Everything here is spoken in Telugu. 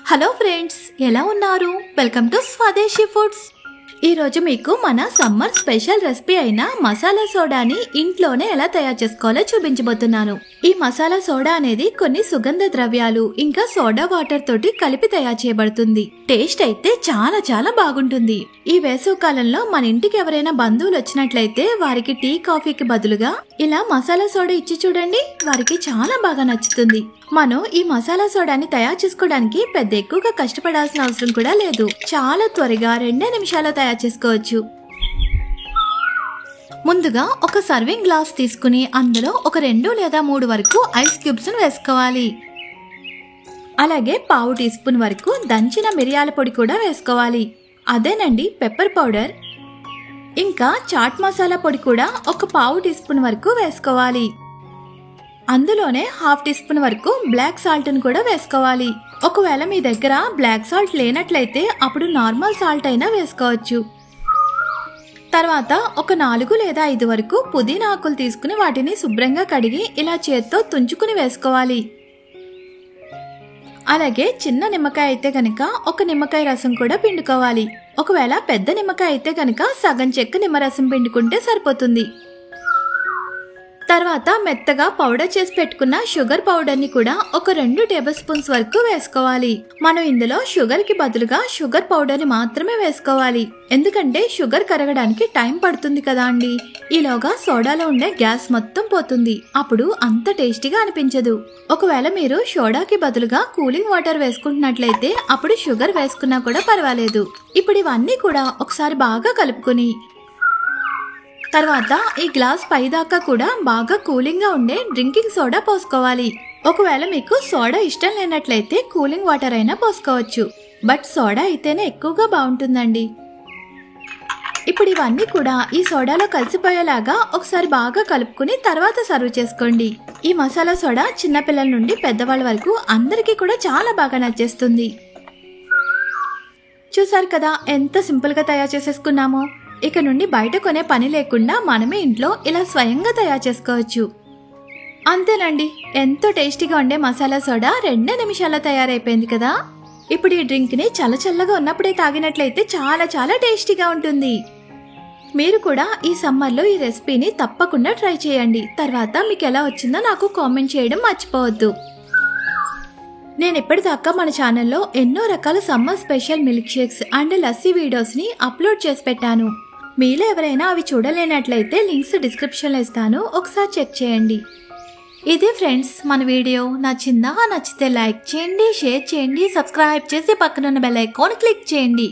హలో ఫ్రెండ్స్, ఎలా ఉన్నారు? వెల్కమ్ టు స్వదేశీ ఫుడ్స్. ఈ రోజు మీకు మన సమ్మర్ స్పెషల్ రెసిపీ అయిన మసాలా సోడాని ఇంట్లోనే ఎలా తయారు చేసుకోవాలో చూపించబోతున్నాను. ఈ మసాలా సోడా అనేది కొన్ని సుగంధ ద్రవ్యాలు ఇంకా సోడా వాటర్ తోటి కలిపి తయారు చేయబడుతుంది. టేస్ట్ అయితే చాలా చాలా బాగుంటుంది. ఈ వేసవి కాలంలో మన ఇంటికి ఎవరైనా బంధువులు వచ్చినట్లయితే వారికి టీ కాఫీకి బదులుగా ఇలా మసాలా సోడా ఇచ్చి చూడండి, వారికి చాలా బాగా నచ్చుతుంది. మనం ఈ మసాలా సోడాని తయారు చేసుకోవడానికి పెద్ద ఎక్కువగా కష్టపడాల్సిన అవసరం కూడా లేదు. చాలా త్వరగా 2 నిమిషాల్లో తయారు చేసుకోవచ్చు. ముందుగా ఒక సర్వింగ్ గ్లాస్ తీసుకుని అందులో ఒక 2 లేదా 3 వరకు ఐస్ క్యూబ్స్ వేసుకోవాలి. అలాగే పావు టీ స్పూన్ వరకు దంచిన మిరియాల పొడి కూడా వేసుకోవాలి. అదేనండి పెప్పర్ పౌడర్. ఇంకా చాట్ మసాలా పొడి కూడా ఒక పావు టీ స్పూన్ వరకు వేసుకోవాలి. అందులోనే హాఫ్ టీ స్పూన్ వరకు బ్లాక్ సాల్ట్ ను కూడా వేసుకోవాలి. ఒకవేళ మీ దగ్గర బ్లాక్ సాల్ట్ లేనట్లయితే అప్పుడు నార్మల్ సాల్ట్ అయినా వేసుకోవచ్చు. తర్వాత ఒక 4 లేదా 5 వరకు పుదీనా ఆకులు తీసుకుని వాటిని శుభ్రంగా కడిగి ఇలా చేత్తో తుంచుకుని వేసుకోవాలి. అలాగే చిన్న నిమ్మకాయ అయితే గనక ఒక నిమ్మకాయ రసం కూడా పిండుకోవాలి. ఒకవేళ పెద్ద నిమ్మకాయ అయితే గనక సగం చెక్క నిమ్మరసం పిండుకుంటే సరిపోతుంది. తర్వాత మెత్తగా పౌడర్ చేసి పెట్టుకున్న షుగర్ పౌడర్ ని కూడా ఒక 2 టేబుల్ స్పూన్స్ వరకు వేసుకోవాలి. మనం ఇందులో షుగర్ కి బదులుగా షుగర్ పౌడర్ ని మాత్రమే వేసుకోవాలి. ఎందుకంటే షుగర్ కరగడానికి టైం పడుతుంది కదా అండి. ఈలోగా సోడాలో ఉండే గ్యాస్ మొత్తం పోతుంది. అప్పుడు అంత టేస్టీగా అనిపించదు. ఒకవేళ మీరు సోడాకి బదులుగా కూలింగ్ వాటర్ వేసుకుంటున్నట్లయితే అప్పుడు షుగర్ వేసుకున్నా కూడా పర్వాలేదు. ఇప్పుడు ఇవన్నీ కూడా ఒకసారి బాగా కలుపుకుని తర్వాత ఈ గ్లాస్ పైదాకా కూడా బాగా కూలింగ్ గా ఉండే డ్రింకింగ్ సోడా పోసుకోవాలి. ఒకవేళ మీకు సోడా ఇష్టం లేనట్లయితే కూలింగ్ వాటర్ అయినా పోసుకోవచ్చు. బట్ సోడా అయితేనే ఎక్కువగా బాగుంటుందండి. ఇప్పుడు ఇవన్నీ కూడా ఈ సోడాలో కలిసిపోయేలాగా ఒకసారి బాగా కలుపుకుని తర్వాత సర్వ్ చేసుకోండి. ఈ మసాలా సోడా చిన్నపిల్లల నుండి పెద్దవాళ్ళ వరకు అందరికీ కూడా చాలా బాగా నచ్చేస్తుంది. చూసారు కదా ఎంత సింపుల్ గా తయారు చేసేసుకున్నామో. ఇక నుండి బయట కొనే పని లేకుండా మనమే ఇంట్లో ఇలా స్వయంగా తయారు చేసుకోవచ్చు. అంతేనండి, ఎంతో టేస్టీగా ఉండే మసాలా సోడా 2 నిమిషాల్లో తయారైపోయింది కదా. ఇప్పుడు ఈ డ్రింక్ ని చల్లగా ఉన్నప్పుడే తాగినట్లయితే చాలా చాలా టేస్టీగా ఉంటుంది. మీరు కూడా ఈ సమ్మర్ లో ఈ రెసిపీని తప్పకుండా ట్రై చేయండి. తర్వాత మీకు ఎలా వచ్చిందో నాకు కామెంట్ చేయడం మర్చిపోవద్దు. నేను ఇప్పటిదాకా మన ఛానల్లో ఎన్నో రకాల summer special milk shakes and lassi videos ని అప్లోడ్ చేసి పెట్టాను. మీలో ఎవరైనా అవి చూడలేనట్లయితే లింక్స్ డిస్క్రిప్షన్ లో ఇస్తాను, ఒకసారి చెక్ చేయండి. ఇదే ఫ్రెండ్స్ మన వీడియో. నచ్చితే లైక్ చేయండి, షేర్ చేయండి, సబ్స్క్రైబ్ చేసి పక్కనున్న బెల్ ఐకాన్ క్లిక్ చేయండి.